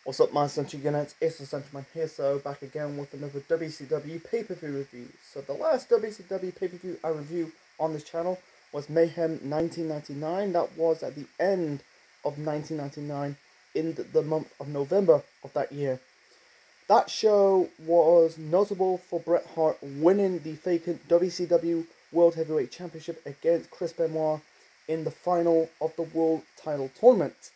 What's up, my Century Units? It's the Centuryman here, so back again with another WCW pay-per-view review. So the last WCW pay-per-view I reviewed on this channel was Mayhem 1999. That was at the end of 1999 in the month of November of that year. That show was notable for Bret Hart winning the vacant WCW World Heavyweight Championship against Chris Benoit in the final of the World Title Tournament.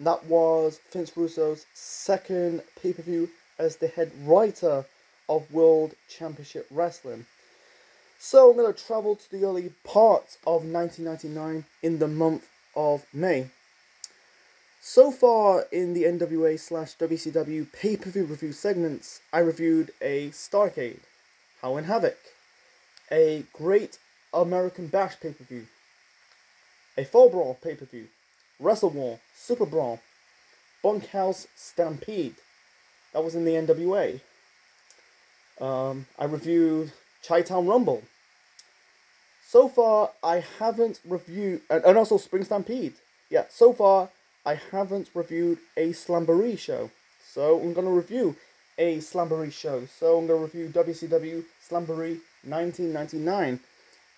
That was Vince Russo's second pay-per-view as the head writer of World Championship Wrestling. So I'm going to travel to the early parts of 1999 in the month of May. So far in the NWA/WCW pay-per-view review segments, I reviewed a Starrcade, Halloween Havoc, a Great American Bash pay-per-view, a Fall Brawl pay-per-view, Wrestle War, Super Brawl, Bunkhouse Stampede, that was in the NWA. I reviewed Chi-Town Rumble. So far, I haven't reviewed, and also Spring Stampede. Yeah, so far, I haven't reviewed a Slamboree show. So I'm going to review a Slamboree show. So I'm going to review WCW Slamboree 1999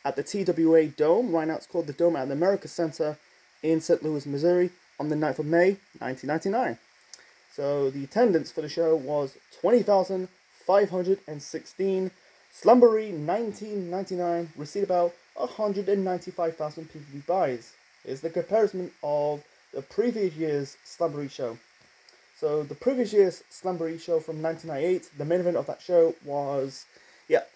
at the TWA Dome. Right now it's called the Dome at the America Center in St. Louis, Missouri, on the 9th of May, 1999. So the attendance for the show was 20,516. Slamboree 1999 received about 195,000 PPV buys. Is the comparison of the previous year's Slamboree show. So the previous year's Slamboree show from 1998, the main event of that show was,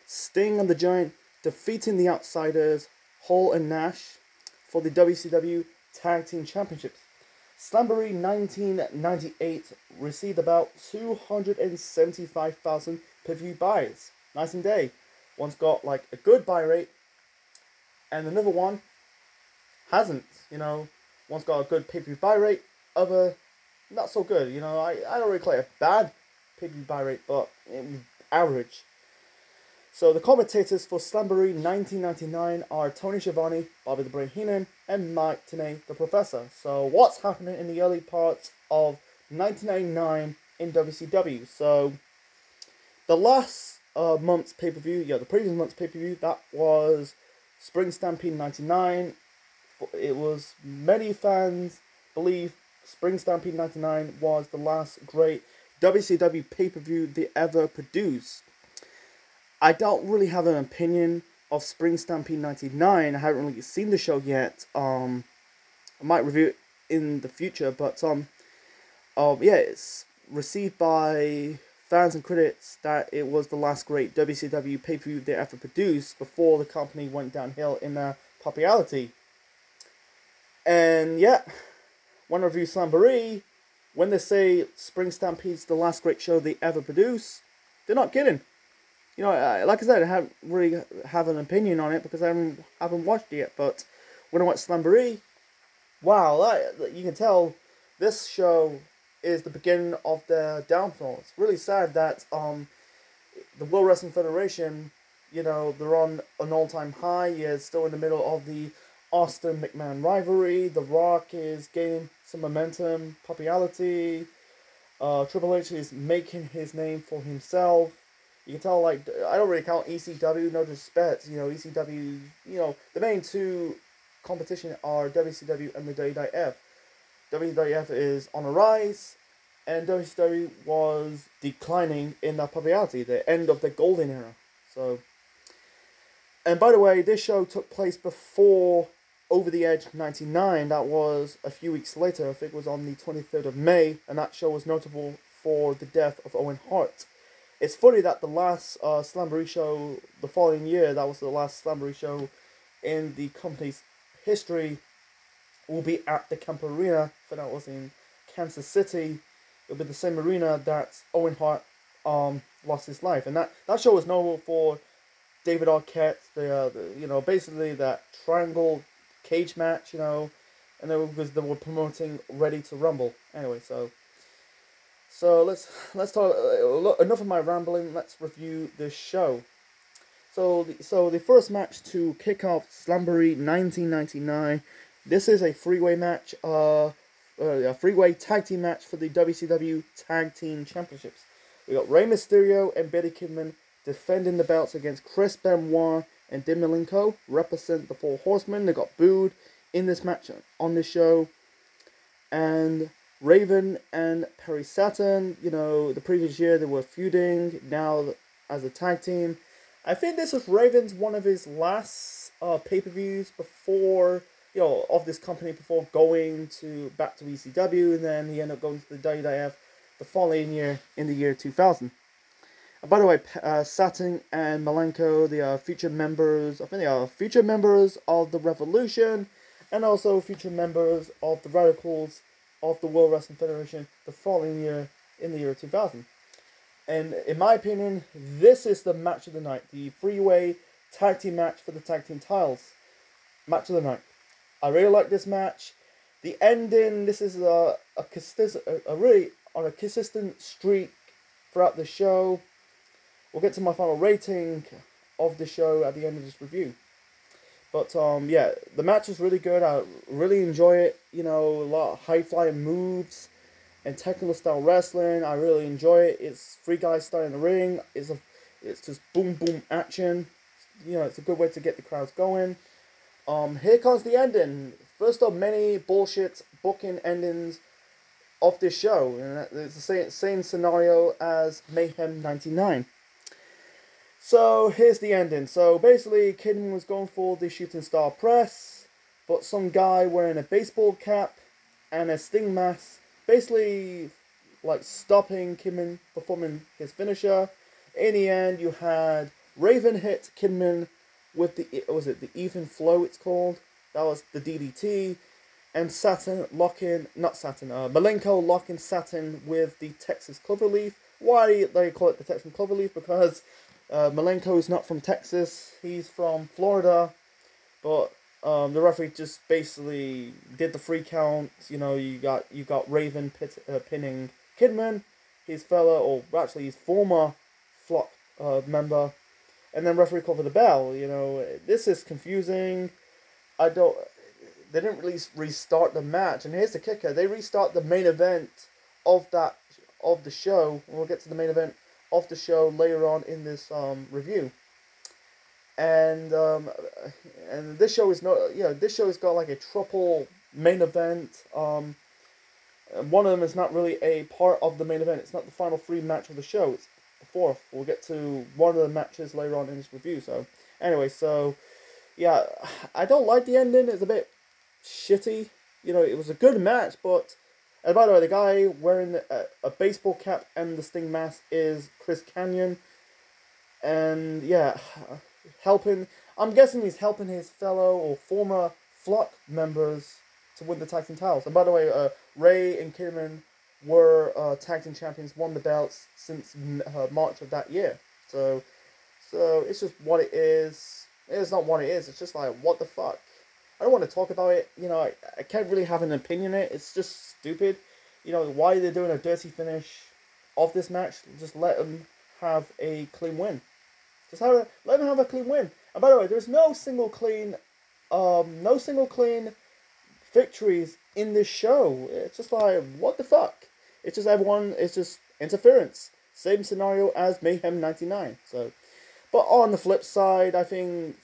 Sting and the Giant defeating the Outsiders, Hall and Nash, for the WCW Tag Team Championships. Slamboree 1998 received about 275,000 pay-per-view buys. Nice and day. One's got like a good buy rate, and another one hasn't. One's got a good pay-per-view buy rate, other not so good. I don't really call it a bad pay-per-view buy rate, but average. So the commentators for Slamboree 1999 are Tony Schiavone, Bobby the Brain Heenan, and Mike Tenay the Professor. So what's happening in the early parts of 1999 in WCW? So the last month's pay-per-view, the previous month's pay-per-view, that was Spring Stampede 99. It was, many fans believe Spring Stampede 99 was the last great WCW pay-per-view they ever produced. I don't really have an opinion of Spring Stampede 99. I haven't really seen the show yet. I might review it in the future, but it's received by fans and critics that it was the last great WCW pay-per-view they ever produced before the company went downhill in their popularity. And when I review Slamboree, when they say Spring Stampede's the last great show they ever produced, they're not kidding. Like I said, I haven't really have an opinion on it because I haven't watched it yet. But when I watched Slamboree, wow, you can tell this show is the beginning of their downfall. It's really sad that the World Wrestling Federation, they're on an all-time high. It's still in the middle of the Austin McMahon rivalry. The Rock is gaining some momentum, popularity. Triple H is making his name for himself. You can tell, I don't really count ECW, no disrespect. ECW, the main two competition are WCW and the WWF. WWF is on a rise, and WCW was declining in their popularity, the end of the golden era. So, and by the way, this show took place before Over the Edge 99. That was a few weeks later. I think it was on the 23rd of May, and that show was notable for the death of Owen Hart. It's funny that the last Slamboree show the following year, that was the last Slamboree show in the company's history, will be at the Kemp Arena. For that was in Kansas City. It'll be the same arena that Owen Hart lost his life, and that show was notable for David Arquette, basically that triangle cage match, and then because they were promoting Ready to Rumble. Anyway, so let's talk. Enough of my rambling. Let's review this show. So the first match to kick off Slamboree 1999. This is a three-way match. a three-way tag team match for the WCW Tag Team Championships. We got Rey Mysterio and Billy Kidman defending the belts against Chris Benoit and Dean Malenko, represent the Four Horsemen. They got booed in this match on this show. And Raven and Perry Saturn, you know, the previous year they were feuding, now as a tag team. I think this was Raven's one of his last pay-per-views before, you know, of this company, before going back to WCW, and then he ended up going to the WWF the following year, in the year 2000. By the way, Saturn and Malenko, they are future members, I think they are future members of the Revolution, and also future members of the Radicals of the World Wrestling Federation the following year, in the year 2000. And in my opinion, this is the match of the night, the three-way tag team match for the tag team titles. Match of the night. I really like this match. The ending, this is a really on a consistent streak throughout the show. We'll get to my final rating of the show at the end of this review. But yeah, the match was really good. I really enjoy it. You know, a lot of high-flying moves and technical style wrestling. I really enjoy it. It's three guys starting the ring. It's just boom boom action. You know, it's a good way to get the crowds going. Here comes the ending. First of many bullshit booking endings of this show, and it's the same scenario as Mayhem '99. So here's the ending. So basically, Kidman was going for the shooting star press, but some guy wearing a baseball cap and a sting mask basically like stopping Kidman performing his finisher. In the end, you had Raven hit Kidman with the even flow, it's called. That was the DDT. And Malenko locking Saturn with the Texas Cloverleaf. Why they call it the Texas Cloverleaf? Because Malenko is not from Texas, he's from Florida. But the referee just basically did the 3 count. You know, you got Raven pinning Kidman, his former Flock member. And then referee called for the bell. You know, this is confusing. They didn't really restart the match, and here's the kicker: they restart the main event of the show. We'll get to the main event of the show later on in this review. And this show is this show has got like a triple main event. One of them is not really a part of the main event. It's not the final 3 match of the show. It's the 4th. We'll get to one of the matches later on in this review. So anyway, yeah, I don't like the ending. It's a bit shitty. You know, it was a good match, but... And by the way, the guy wearing a baseball cap and the sting mask is Chris Kanyon. And, yeah, I'm guessing he's helping his fellow or former Flock members to win the tag team titles. And by the way, Ray and Kidman were tag team champions, won the belts since March of that year. So it's just what it is. It's not what it is. It's just like, what the fuck? I don't want to talk about it. You know, I can't really have an opinion on it. It's just stupid. You know, why they're doing a dirty finish of this match? Just let them have a clean win. Let them have a clean win. And by the way, there's no single clean victories in this show. It's just like, what the fuck? It's just interference. Same scenario as Mayhem '99. So. But on the flip side, I think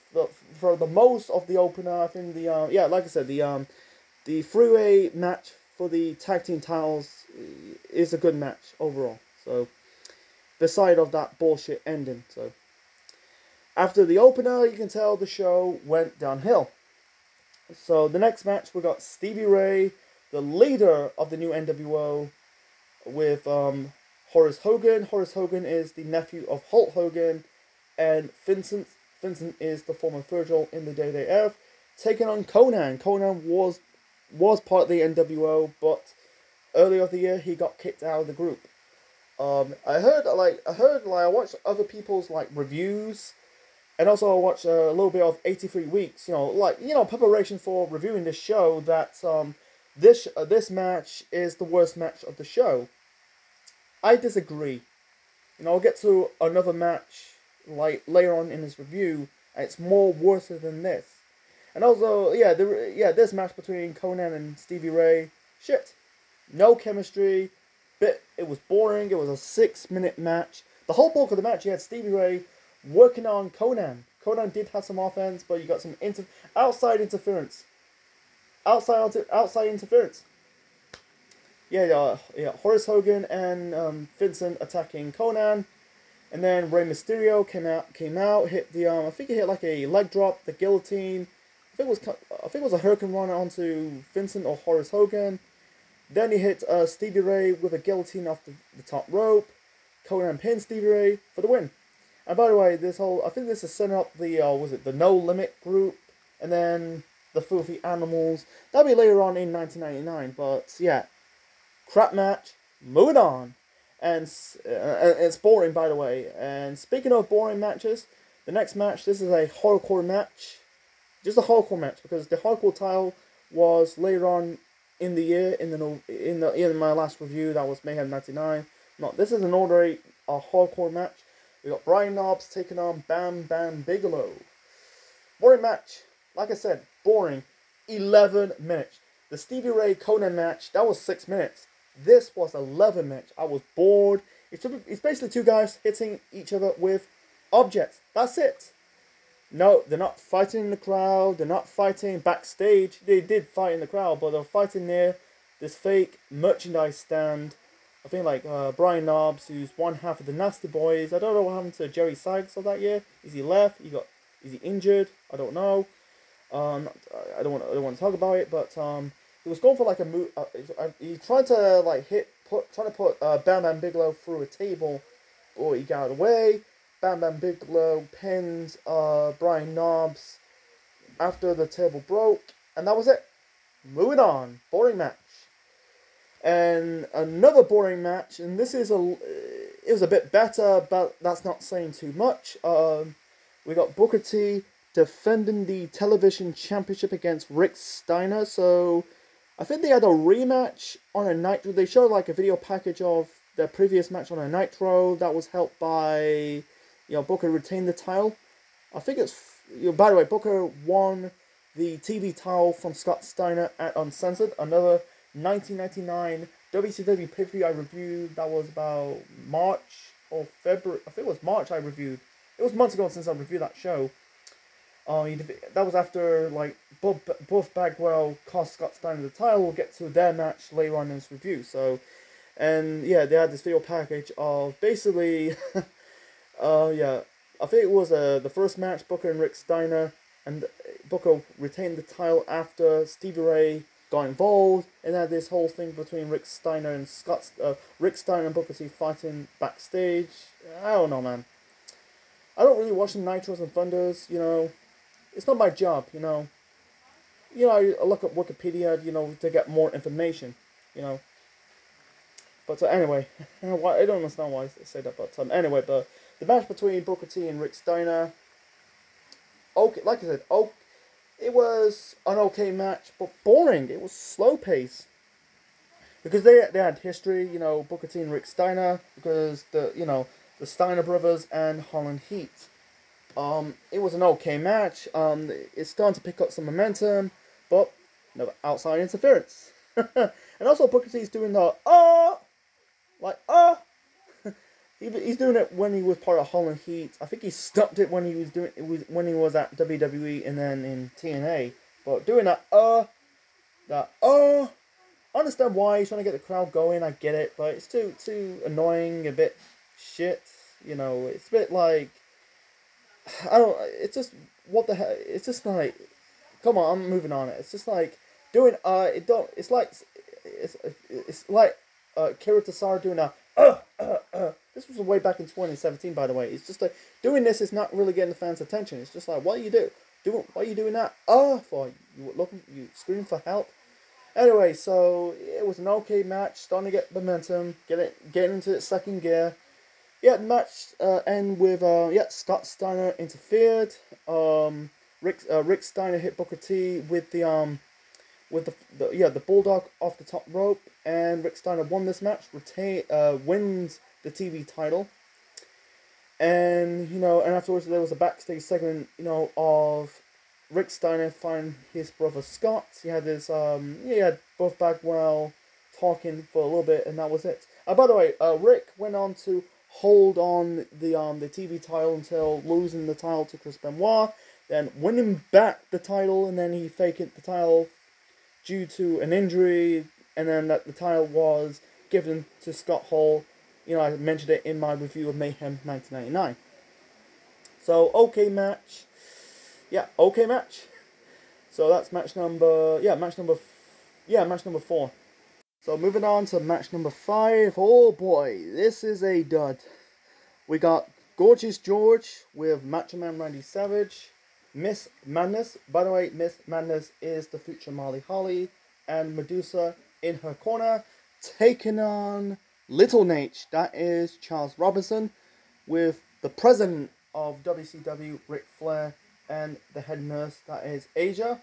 for the most of the opener, I think like I said, the three-way match for the tag team titles is a good match overall. So, beside of that bullshit ending. So, after the opener, you can tell the show went downhill. So the next match, we got Stevie Ray, the leader of the new NWO, with Horace Hogan. Horace Hogan is the nephew of Hulk Hogan. And Vincent is the former Virgil in the WWF, taking on Conan. Conan was part of the NWO, but earlier of the year he got kicked out of the group. I watched other people's reviews, and also I watched a little bit of 83 Weeks. Preparation for reviewing this show. That this match is the worst match of the show. I disagree. I'll get to another match later on in this review, and it's more worse than this. And also, this match between Conan and Stevie Ray, shit. no chemistry. It was boring. It was a 6-minute match. The whole bulk of the match, you had Stevie Ray working on Conan. Conan did have some offense, but you got some outside interference. Outside interference. Yeah. Horace Hogan and Vincent attacking Conan, and then Rey Mysterio came out, hit the I think he hit like a leg drop, the guillotine. I think it was a hurricane run onto Vincent or Horace Hogan. Then he hit Stevie Ray with a guillotine off the top rope. Conan pinned Stevie Ray for the win. And by the way, I think this is setting up the No Limit group, and then the Filthy Animals. That'll be later on in 1999, but yeah. Crap match, moving on. And it's boring, by the way. And speaking of boring matches, the next match, this is a hardcore match. Just a hardcore match, because the hardcore title was later on in the year, in my last review, that was Mayhem 99. No, this is an ordinary hardcore match. We got Brian Knobbs taking on Bam Bam Bigelow. Boring match. Like I said, boring. 11 minutes. The Stevie Ray Conan match, that was 6 minutes. This was 11 minutes. I was bored. It's basically two guys hitting each other with objects. That's it. No, they're not fighting in the crowd. They're not fighting backstage. They did fight in the crowd, but they're fighting near this fake merchandise stand. I think like Brian Knobbs, who's one half of the Nasty Boys. I don't know what happened to Jerry Sykes of that year. Is he left? Is he injured? I don't know. I don't want to talk about it, but he was going for like a move. He tried to put Bam Bam Bigelow through a table, but he got away. Bam Bam Bigelow pinned Brian Knobbs after the table broke, and that was it. Moving on. Boring match. And another boring match, and this is it was a bit better, but that's not saying too much. We got Booker T defending the television championship against Rick Steiner. So I think they had a rematch on a Nitro. They showed like a video package of their previous match on a Nitro that was helped by, Booker retained the title. I think it's, by the way, Booker won the TV title from Scott Steiner at Uncensored. Another 1999 WCW pay-per-view I reviewed. That was about March or February. I think it was March I reviewed. It was months ago since I reviewed that show. That was after like Buff Bagwell cost Scott Steiner the title. We'll get to their match later on in this review. So, and yeah, they had this video package of basically, I think it was the first match, Booker and Rick Steiner, and Booker retained the title after Stevie Ray got involved, and had this whole thing between Rick Steiner and Rick Steiner and Booker T fighting backstage. I don't know, man. I don't really watch the Nitros and Thunders, It's not my job, I look up Wikipedia, to get more information, But anyway, I don't understand why I say that, but anyway, but the match between Booker T and Rick Steiner, okay, like I said, it was an okay match, but boring. It was slow pace. Because they had history, Booker T and Rick Steiner, because the Steiner brothers and Holland Heat. It was an okay match. It's starting to pick up some momentum, but no outside interference. And also Booker T's doing the he's doing it when he was part of Holland Heat. I think he stopped it when he was at WWE and then in TNA. But doing that I understand why he's trying to get the crowd going. I get it, but it's too annoying, a bit shit. It's a bit like, I don't. It's just what the hell. It's just like, come on, I'm moving on. It's just like doing It's like Kira Tassara doing a This was way back in 2017, by the way. It's just like doing this is not really getting the fans' attention. It's just like, what do you do? Why are you doing that? For you screaming for help. Anyway, so it was an okay match, starting to get momentum, getting into its second gear. Yeah, the match ended with Scott Steiner interfered. Rick Steiner hit Booker T with the bulldog off the top rope, and Rick Steiner won this match, wins the TV title. And and afterwards there was a backstage segment, of Rick Steiner finding his brother Scott. He had this he had Buff Bagwell talking for a little bit, and that was it. By the way, Rick went on to hold on the TV title until losing the title to Chris Benoit, then winning back the title, and then he faked the title due to an injury, and then that the title was given to Scott Hall. You know, I mentioned it in my review of Mayhem 1999. So, okay match. Yeah, okay match. So that's match number 4. So moving on to match number 5. Oh boy, this is a dud. We got Gorgeous George with Macho Man Randy Savage, Miss Madness. By the way, Miss Madness is the future Molly Holly, and Medusa in her corner, taking on Little Nate. That is Charles Robinson, with the president of WCW, Ric Flair, and the head nurse, that is Asia.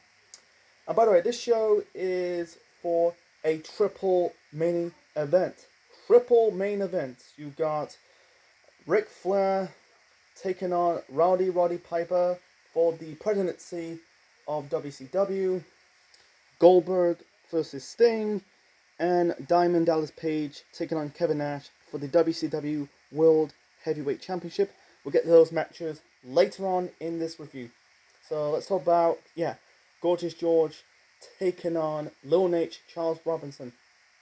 And by the way, this show is for a triple main event. Triple main event. You got Ric Flair taking on Roddy Piper for the presidency of WCW. Goldberg versus Sting, and Diamond Dallas Page taking on Kevin Nash for the WCW World Heavyweight Championship. We'll get to those matches later on in this review. So let's talk about, Gorgeous George taking on Lil Nate, Charles Robinson.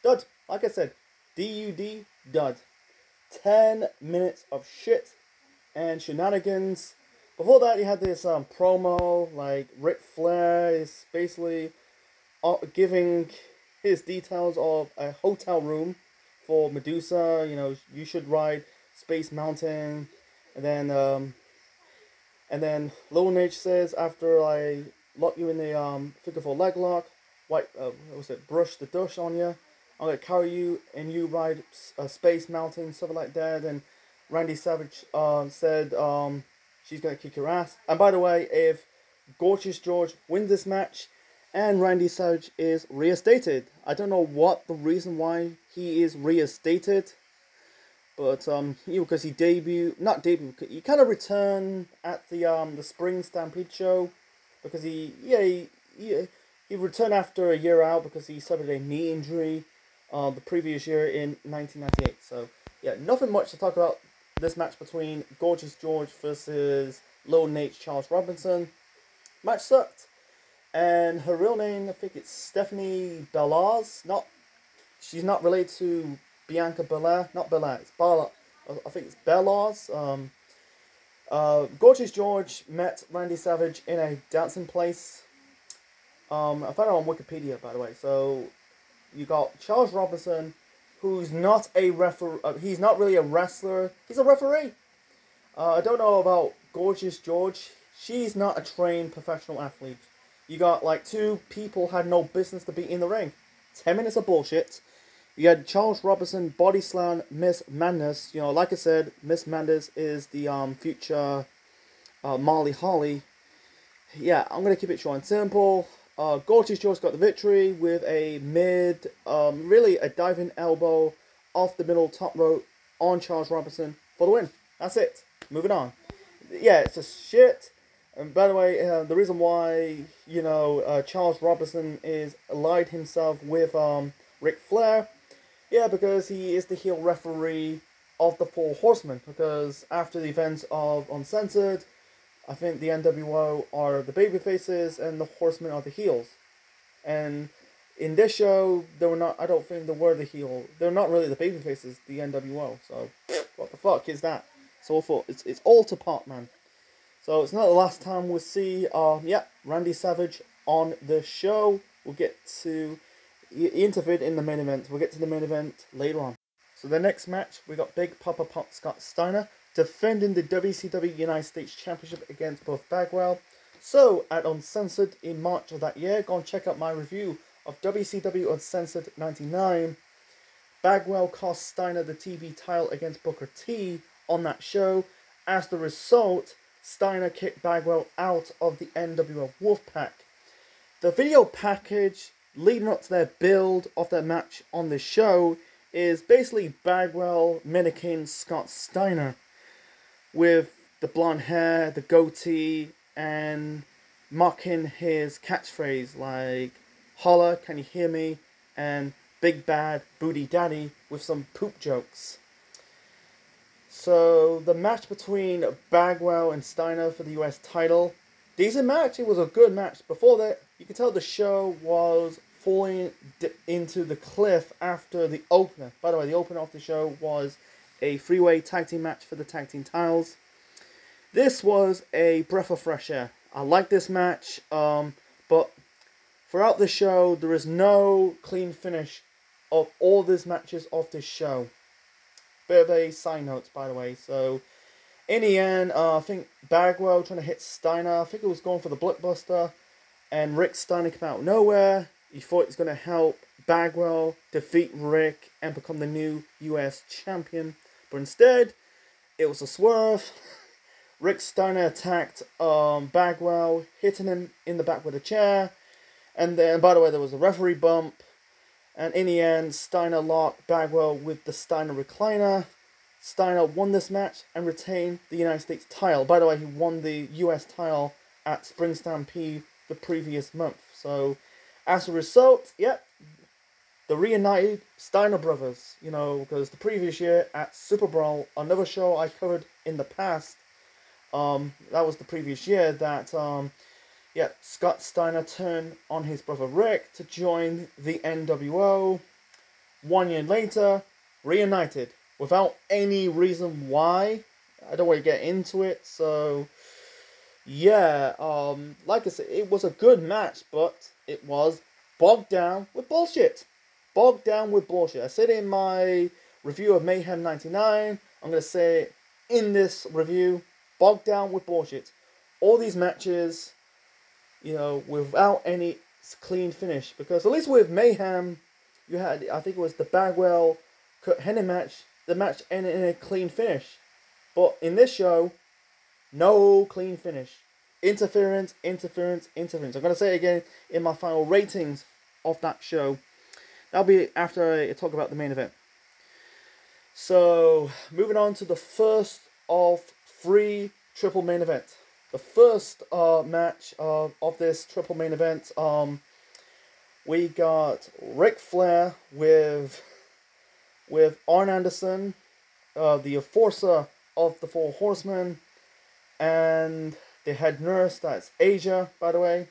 Dud. Like I said, DUD, dud. 10 minutes of shit and shenanigans. Before that, you had this promo, like Ric Flair is basically giving his details of a hotel room for Medusa. You know, you should ride Space Mountain. And then Lil Nate says, after I lock you in the figure 4 leg lock, brush the dust on you, I'm going to carry you and you ride Space Mountain, something like that. And Randy Savage said she's going to kick your ass. And by the way, if Gorgeous George wins this match and Randy Savage is reinstated, I don't know what the reason why he is reinstated. But because he he kind of returned at the Spring Stampede show, because he returned after a year out because he suffered a knee injury the previous year in 1998. So yeah, nothing much to talk about this match between Gorgeous George versus Lil Nate, Charles Robinson. Match sucked, and her real name, I think it's Stephanie Bellars. She's not related to Bianca Belair, not Belair, it's Bala. I think it's Bellars. Gorgeous George met Randy Savage in a dancing place. I found it on Wikipedia, by the way. So you got Charles Robinson, who's not a he's not really a wrestler. He's a referee. I don't know about Gorgeous George. She's not a trained professional athlete. You got like two people had no business to be in the ring. 10 minutes of bullshit. You had Charles Robinson body slam Miss Madness. You know, like I said, Miss Madness is the future Molly Holly. Yeah, I'm going to keep it short and simple. Gorgeous George got the victory with a really a diving elbow off the middle top rope on Charles Robinson for the win. That's it. Moving on. Yeah, it's just shit. And by the way, the reason why, Charles Robinson is allied himself with Ric Flair, because he is the heel referee of the Four Horsemen. Because after the events of Uncensored, I think the NWO are the babyfaces and the Horsemen are the heels. And in this show, I don't think they were the heel. They're not really the babyfaces, the NWO. So, what the fuck is that? It's awful. It's all to pot, man. So, it's not the last time we'll see, Randy Savage on the show. We'll get to... He interfered in the main event. We'll get to the main event later on. So the next match, we got Big Papa Pop Scott Steiner defending the WCW United States Championship against Buff Bagwell. So, at Uncensored in March of that year, go and check out my review of WCW Uncensored 99. Bagwell cost Steiner the TV title against Booker T on that show. As the result, Steiner kicked Bagwell out of the NWO Wolfpack. The video package leading up to their build of their match on the show is basically Bagwell mimicking Scott Steiner with the blonde hair, the goatee, and mocking his catchphrase like "Holla, can you hear me?" and Big Bad Booty Daddy with some poop jokes. So the match between Bagwell and Steiner for the US title, decent match. It was a good match. Before that, you could tell the show was falling into the cliff after the opener. By the way, the opener of the show was a three-way tag team match for the tag team titles. This was a breath of fresh air. I like this match, but throughout the show, there is no clean finish of all these matches of this show. Bit of a side note, by the way. So, in the end, I think Bagwell trying to hit Steiner. I think it was going for the Blockbuster, and Rick Steiner came out of nowhere. He thought he was going to help Bagwell defeat Rick and become the new US champion, but instead, it was a swerve. Rick Steiner attacked Bagwell, hitting him in the back with a chair, and then, by the way, there was a referee bump. And in the end, Steiner locked Bagwell with the Steiner recliner. Steiner won this match and retained the United States title. By the way, he won the US title at Spring Stampede the previous month. So, as a result, yep, the reunited Steiner brothers. You know, because the previous year at Super Bowl, another show I covered in the past, that was the previous year that Scott Steiner turned on his brother Rick to join the NWO. 1 year later, reunited without any reason why. I don't want to get into it. So, yeah, like I said, it was a good match, but it was bogged down with bullshit. Bogged down with bullshit. I said in my review of Mayhem 99, I'm going to say in this review, bogged down with bullshit. All these matches, you know, without any clean finish. Because at least with Mayhem, you had, I think it was the Bagwell Kurt Hennig match. The match ended in a clean finish. But in this show, no clean finish. Interference, interference, interference. I'm going to say it again in my final ratings of that show. That'll be after I talk about the main event. So, moving on to the first of 3 triple main events. The first match of this triple main event, we got Ric Flair with Arn Anderson, the enforcer of the Four Horsemen, and the head nurse, that's Asia, by the way,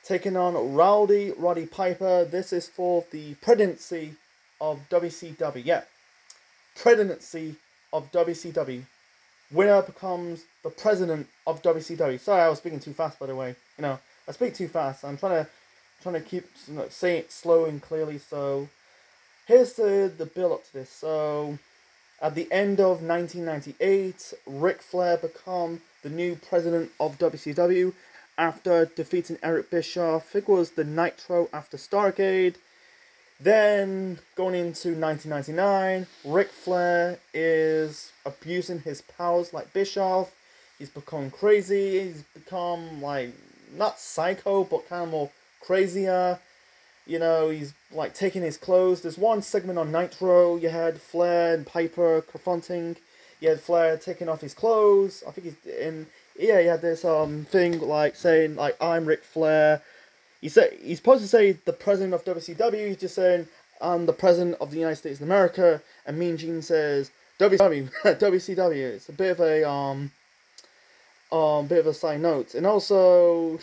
taking on Roddy Piper. This is for the presidency of WCW. Yeah, presidency of WCW. Winner becomes the president of WCW. Sorry, I was speaking too fast, by the way. You know, I speak too fast. I'm trying to keep, you know, saying it slow and clearly. So, here's the build up to this. So, at the end of 1998, Ric Flair became the new president of WCW after defeating Eric Bischoff. I think it was the Nitro after Starrcade. Then, going into 1999, Ric Flair is abusing his powers like Bischoff. He's become crazy. He's become, like, not psycho, but kind of more crazier. You know, he's, like, taking his clothes. There's one segment on Nitro. You had Flair and Piper confronting. You had Flair taking off his clothes. I think he's in... Yeah, he had this thing, like, saying, like, I'm Ric Flair. He's supposed to say the president of WCW. He's just saying, I'm the president of the United States of America. And Mean Gene says, WCW, WCW. It's a bit of a side note. And also,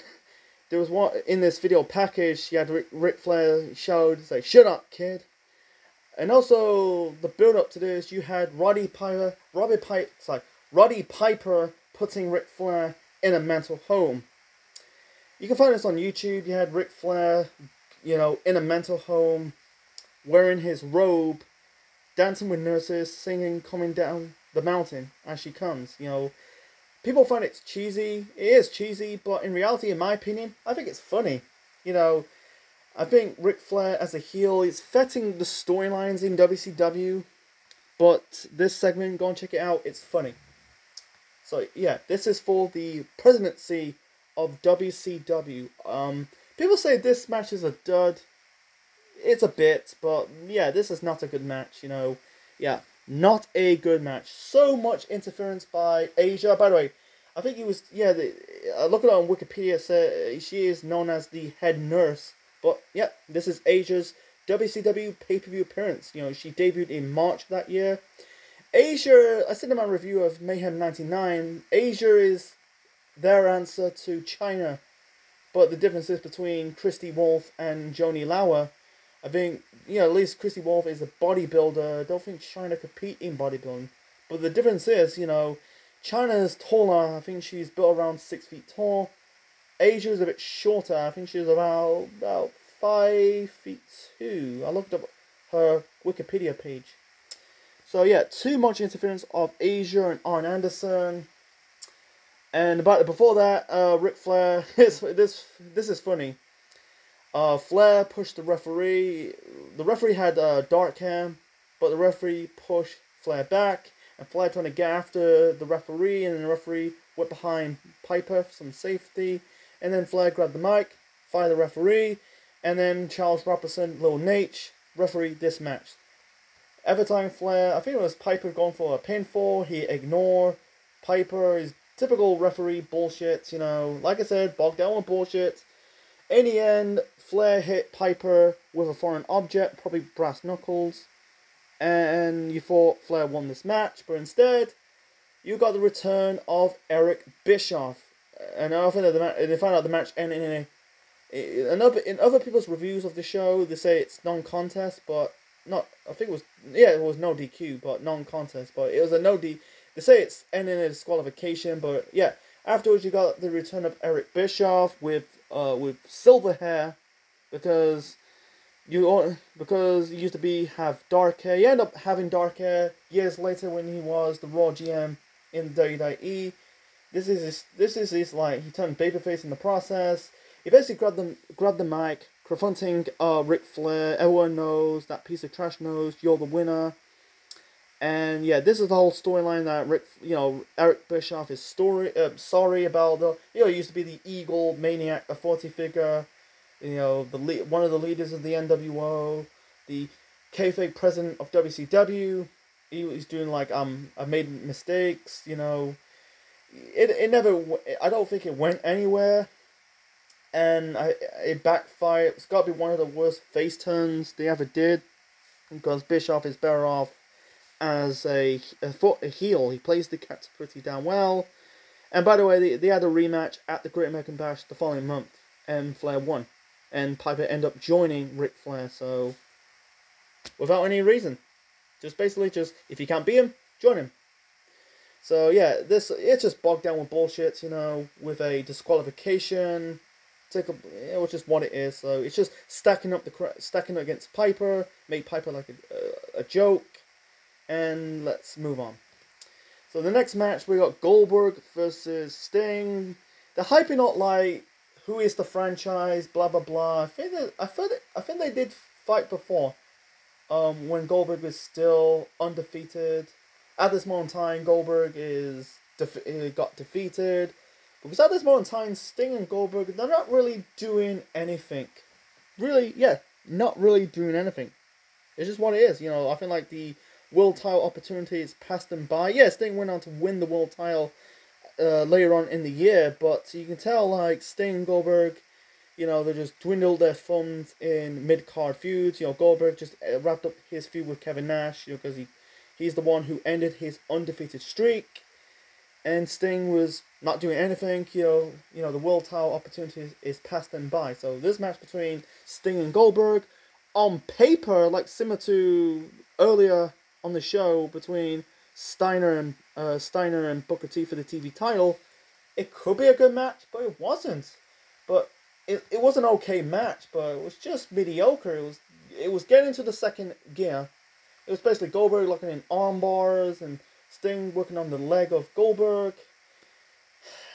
there was one in this video package. You had Ric Flair shouted, say, "Shut up, kid." And also, the build up to this, you had Roddy Piper putting Ric Flair in a mental home. You can find this on YouTube. You had Ric Flair, you know, in a mental home, wearing his robe, dancing with nurses, singing, coming down the mountain as she comes. You know, people find it's cheesy. It is cheesy, but in reality, in my opinion, I think it's funny. You know, I think Ric Flair as a heel is fitting the storylines in WCW, but this segment, go and check it out. It's funny. So yeah, this is for the presidency of WCW. People say this match is a dud. It's a bit, but yeah, this is not a good match, you know. Yeah, not a good match. So much interference by Asia. By the way, I think he was, yeah, look at it on Wikipedia, she is known as the head nurse. But yeah, this is Asia's WCW pay-per-view appearance. You know, she debuted in March that year. Asia, I sent in my review of Mayhem 99. Asia is their answer to China. But the differences between Christy Wolf and Joni Lauer, I think, you know, at least Christy Wolf is a bodybuilder. I don't think she's trying to compete in bodybuilding. But the difference is, you know, China's taller. I think she's built around 6 feet tall. Asia is a bit shorter. I think she's about 5 feet 2. I looked up her Wikipedia page. So yeah, too much interference of Asia and Arn Anderson. And before that, Ric Flair. This is funny. Flair pushed the referee. The referee had dark hair, but the referee pushed Flair back, and Flair trying to get after the referee, and the referee went behind Piper for some safety, and then Flair grabbed the mic, fired the referee, and then Charles Robinson, Lil Nate, referee this match. Every time Flair, I think it was Piper going for a pinfall, he ignored Piper. His typical referee bullshit, you know. Like I said, bogged down with bullshit. In the end, Flair hit Piper with a foreign object, probably brass knuckles. And you thought Flair won this match, but instead, you got the return of Eric Bischoff. And I think that they found out the match ended in other people's reviews of the show, they say it's non-contest, but not. I think it was no DQ, but non-contest. But it was a no D. They say it's ending in a disqualification, but yeah. Afterwards, you got the return of Eric Bischoff with silver hair, because he used to have dark hair. He ended up having dark hair years later when he was the Raw GM in WWE. This is his like, he turned babyface in the process. He basically grabbed the mic, confronting Ric Flair. Everyone knows, that piece of trash knows, you're the winner. And yeah, this is the whole storyline that Eric Bischoff is sorry about the, he used to be the Eagle Maniac authority figure, one of the leaders of the NWO, the kayfabe president of WCW. He's doing like, I made mistakes, It never, I don't think it went anywhere, and it backfired. It's got to be one of the worst face turns they ever did, because Bischoff is better off as a heel. He plays the character pretty damn well. And by the way, they had a rematch at the Great American Bash the following month, and Flair won, and Piper ended up joining Ric Flair. So without any reason, just if you can't beat him, join him. So yeah, it's just bogged down with bullshit, with a disqualification. Which is what it is. So it's just stacking up against Piper, make Piper like a joke, and let's move on. So the next match, we got Goldberg versus Sting. They're hyping up like, who is the franchise, blah blah blah. I think they did fight before, when Goldberg was still undefeated. At this moment in time, Goldberg got defeated. Because at this moment in time, Sting and Goldberg, they're not really doing anything. Really, yeah, not really doing anything. It's just what it is, I feel like the world title opportunities passed them by. Yeah, Sting went on to win the world title later on in the year, but you can tell, like, Sting and Goldberg, they just dwindled their funds in mid-card feuds. Goldberg just wrapped up his feud with Kevin Nash, because he's the one who ended his undefeated streak. And Sting was not doing anything, the world title opportunity is passed them by. So this match between Sting and Goldberg, on paper, like similar to earlier on the show between Steiner and Booker T for the TV title, it could be a good match, but it wasn't. But it was an okay match, but it was just mediocre. It was getting to the second gear. It was basically Goldberg looking in arm bars and Sting working on the leg of Goldberg.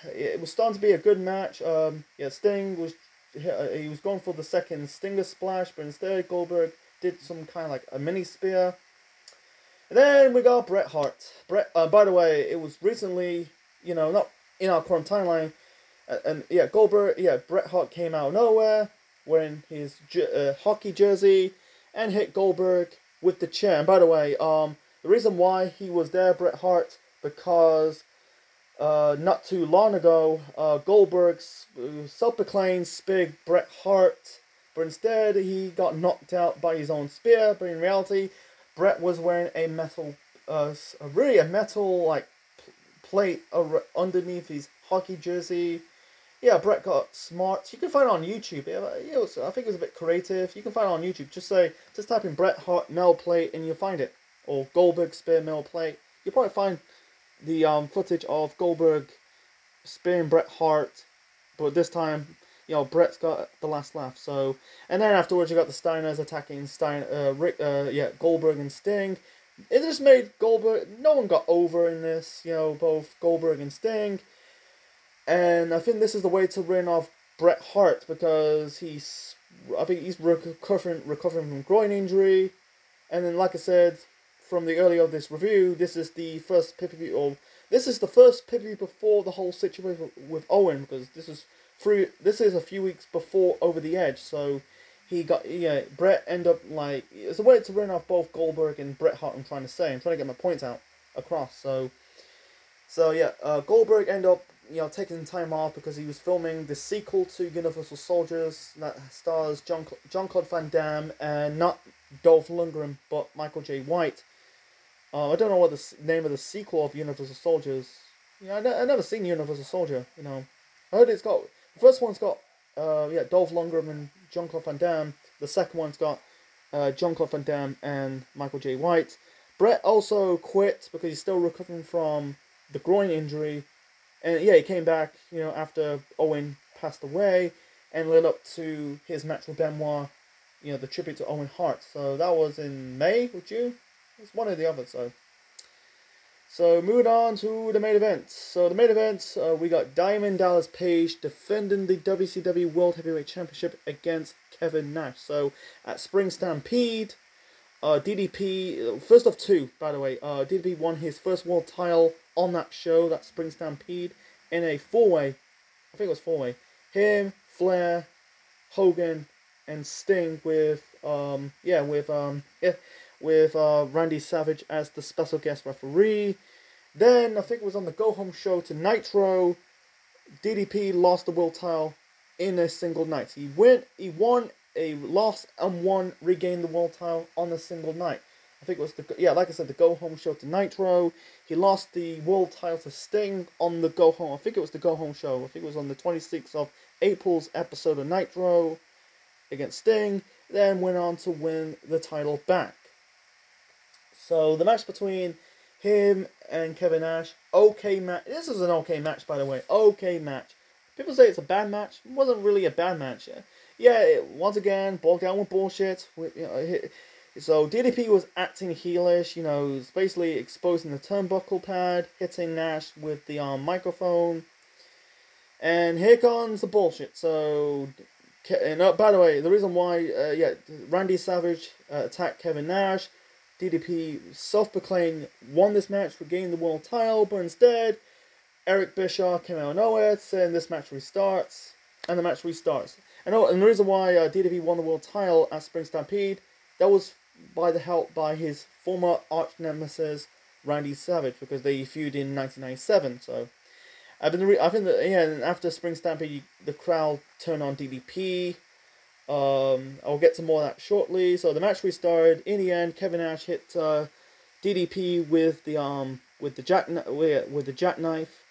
It was starting to be a good match. Sting was going for the second Stinger splash, but instead Goldberg did some kind of like a mini spear. And then we got Bret Hart. By the way, it was recently, not in our current timeline. Bret Hart came out of nowhere wearing his hockey jersey and hit Goldberg with the chair. And by the way, the reason why he was there, Bret Hart, because not too long ago, Goldberg self-proclaimed Spig Bret Hart but instead he got knocked out by his own spear. But in reality, Bret was wearing a metal, really a metal like plate underneath his hockey jersey. Yeah, Bret got smart. You can find it on YouTube. I think it was a bit creative. You can find it on YouTube. Just type in Bret Hart metal plate and you'll find it. Or Goldberg spear metal plate. You'll probably find the footage of Goldberg spearing Bret Hart, but this time, Bret's got the last laugh. So, and then afterwards you got the Steiners attacking Goldberg and Sting. It just made Goldberg. No one got over in this. Both Goldberg and Sting. And I think this is the way to win off Bret Hart because I think he's recovering from groin injury. And then, like I said, from the earlier of this review, this is the first pay-per-view, or this is the first pay-per-view before the whole situation with Owen, because this is a few weeks before Over the Edge. So Bret ended up like, it's a way to win off both Goldberg and Bret Hart. I'm trying to get my points across. So Goldberg ended up taking time off because he was filming the sequel to Universal Soldiers that stars Jean-Claude Van Damme and not Dolph Lundgren but Michael J. White. I don't know what the name of the sequel of Universal Soldiers. I've never seen Universal Soldier. I heard the first one's got Dolph Lundgren and Jean-Claude Van Damme. The second one's got Jean-Claude Van Damme and Michael J. White. Bret also quit because he's still recovering from the groin injury. And he came back, after Owen passed away and led up to his match with Benoit, the tribute to Owen Hart. So that was in May or June. It's one or the other. So moving on to the main event. So the main event, we got Diamond Dallas Page defending the WCW World Heavyweight Championship against Kevin Nash. So at Spring Stampede, DDP, first of two, by the way, DDP won his first world title on that show, that Spring Stampede, in a four-way. I think it was four-way. Him, Flair, Hogan, and Sting with Randy Savage as the special guest referee. Then I think it was on the Go Home show to Nitro. DDP lost the world title in a single night. He won a loss and won, regained the world title on a single night. I think it was like I said, the Go Home show to Nitro. He lost the world title to Sting on the Go Home. I think it was the Go Home show. I think it was on the 26th of April's episode of Nitro against Sting. Then went on to win the title back. So the match between him and Kevin Nash, okay match. This is an okay match, by the way. Okay match. People say it's a bad match. It wasn't really a bad match. Once again, bogged down with bullshit. So DDP was acting heelish, he's basically exposing the turnbuckle pad, hitting Nash with the microphone. And here comes the bullshit. So, by the way, the reason why, Randy Savage attacked Kevin Nash, DDP self-proclaimed won this match, regained the world title, but instead, Eric Bischoff came out of nowhere saying this match restarts, and the match restarts. And the reason why DDP won the world title at Spring Stampede, that was by his former arch nemesis Randy Savage, because they feuded in 1997. So I think that after Spring Stampede, the crowd turned on DDP. I'll get to more of that shortly. So the match restarted. In the end, Kevin Nash hit DDP with the jackknife.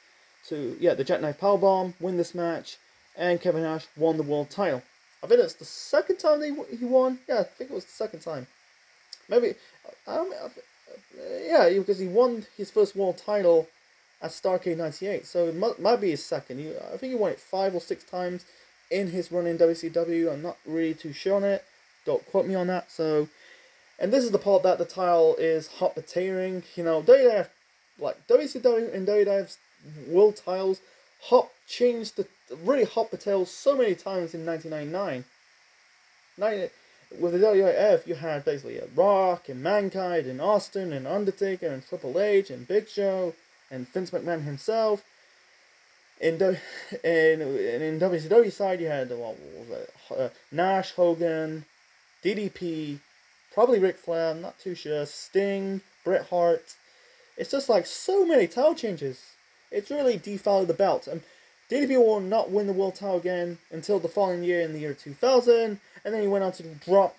So the jackknife powerbomb, win this match, and Kevin Nash won the world title. I think it's the second time he won. Yeah, I think it was the second time. Maybe, because he won his first world title at Starrcade '98, so it might be his second. I think he won it 5 or 6 times in his run in WCW. I'm not really too sure on it. Don't quote me on that. So, and this is the part that the title is hot potatoing. WWF, like WCW and WWF's world titles, changed the really hot potatoes so many times in 1999. With the WWF, you had basically Rock and Mankind and Austin and Undertaker and Triple H and Big Show and Vince McMahon himself. In WCW side, you had Nash, Hogan, DDP, probably Ric Flair, I'm not too sure, Sting, Bret Hart. It's just like so many title changes. It's really defiled the belt. And DDP will not win the world title again until the following year in the year 2000, and then he went on to drop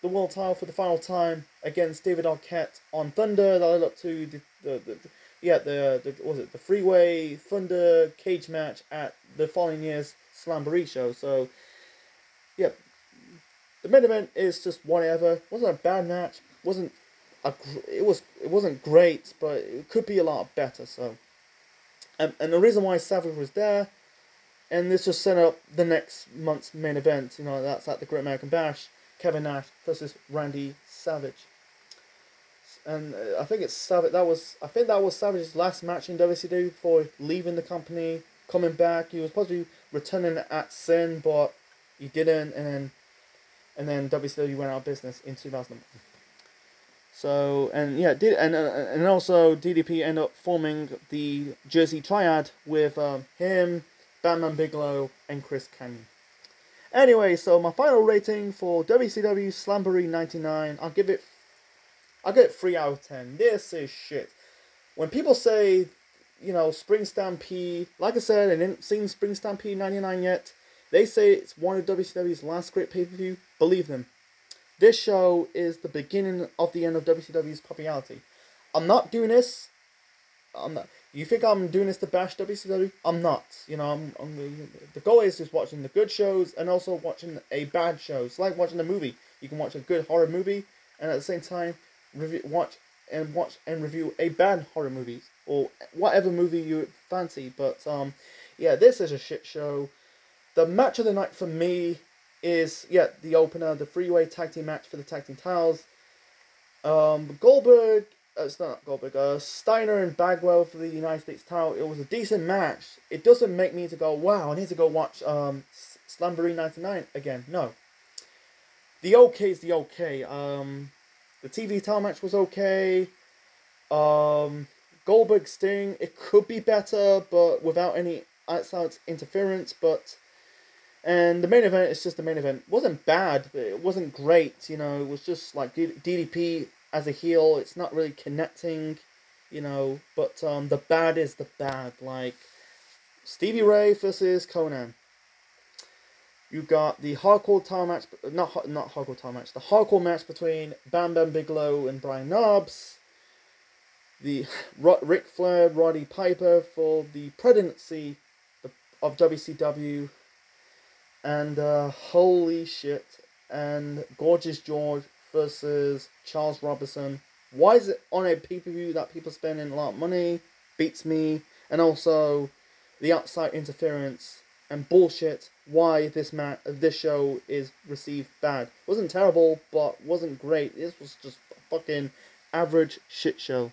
the world title for the final time against David Arquette on Thunder. That led up to the Freeway Thunder cage match at the following year's Slamboree show. So, yeah, the main event is just whatever. Wasn't a bad match. It wasn't great, but it could be a lot better. So, and the reason why Savage was there, and this just set up the next month's main event. You know, that's at the Great American Bash. Kevin Nash versus Randy Savage. And I think it's Savage. I think that was Savage's last match in WCW before leaving the company, coming back. He was supposed to be returning at Sin, but he didn't, and then WCW went out of business in 2001. So, and yeah, and also DDP ended up forming the Jersey Triad with him, Bam Bam Bigelow, and Chris Kanyon. Anyway, so my final rating for WCW Slamboree 99, I'll give it 3 out of 10. This is shit. When people say, you know, Spring Stampede, like I said, I didn't see Spring Stampede 99 yet. They say it's one of WCW's last great pay-per-view. Believe them. This show is the beginning of the end of WCW's popularity. I'm not doing this. You think I'm doing this to bash WCW? I'm not. You know, the goal is just watching the good shows and also watching a bad show. It's like watching a movie. You can watch a good horror movie and at the same time watch and review a bad horror movie or whatever movie you fancy. But yeah, this is a shit show. The match of the night for me is the opener, the Freeway tag team match for the tag team titles. Goldberg. It's not Goldberg. Steiner and Bagwell for the United States title. It was a decent match. It doesn't make me to go, wow, I need to go watch Slamboree 99 again. No. The okay is the okay. The TV title match was okay. Goldberg Sting, it could be better, but without any outside interference. And the main event is just the main event. It wasn't bad, but it wasn't great. You know, it was just like DDP as a heel. It's not really connecting, you know. But the bad is the bad. Like Stevie Ray versus Conan. You got the hardcore title match, not hardcore title match. The hardcore match between Bam Bam Bigelow and Brian Knobbs. The Ric Flair, Roddy Piper for the presidency of WCW. And holy shit. And Gorgeous George versus Charles Robinson. Why is it on a pay-per-view that people spending a lot of money? Beats me. And also the outside interference and bullshit. Why this show is received bad. It wasn't terrible, but wasn't great. This was just a fucking average shit show.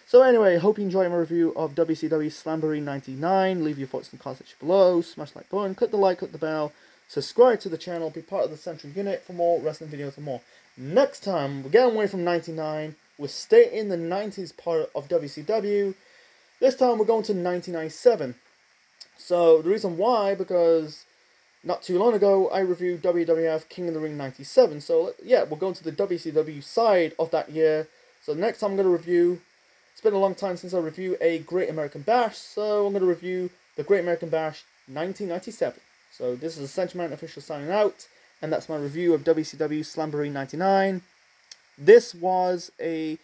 So anyway, hope you enjoyed my review of WCW Slamboree 99. Leave your thoughts in the comment section below. Smash the like button, click the like, click the bell. Subscribe to the channel, be part of the Central Unit for more wrestling videos and more. Next time, we're getting away from 99. We'll stay in the 90s part of WCW. This time, we're going to 1997. So, the reason why, because not too long ago, I reviewed WWF King of the Ring 97. So, yeah, we're going to the WCW side of that year. So, next time I'm going to review... It's been a long time since I reviewed a Great American Bash, so I'm going to review the Great American Bash 1997. So this is Central Man Official signing out, and that's my review of WCW Slamboree 99. This was the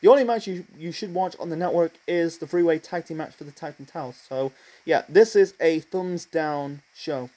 only match you should watch on the network is the Freeway Tag Team match for the Tag Team titles. So yeah, this is a thumbs down show.